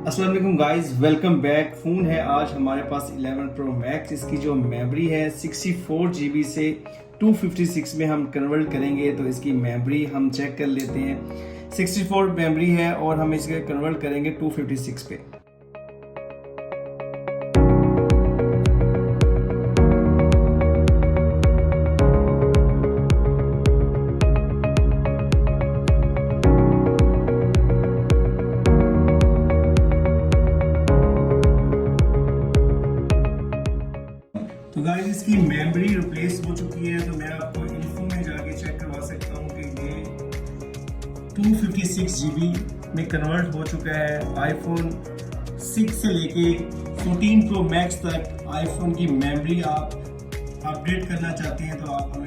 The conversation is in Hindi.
अस्सलाम वालेकुम गाइस, वेलकम बैक। फ़ोन है आज हमारे पास 11 प्रो मैक्स। इसकी जो मेमोरी है 64 GB से 256 में हम कन्वर्ट करेंगे। तो इसकी मेमोरी हम चेक कर लेते हैं। 64 मेमोरी है और हम इसे कन्वर्ट करेंगे 256 पे। तो गाइस इसकी मेमोरी रिप्लेस हो चुकी है। तो मैं आपको इन्फो में जाके चेक करवा सकता हूँ कि ये 256 GB में कन्वर्ट हो चुका है। आईफोन 6 से लेके 14 प्रो मैक्स तक आईफोन की मेमोरी आप अपडेट करना चाहते हैं तो आप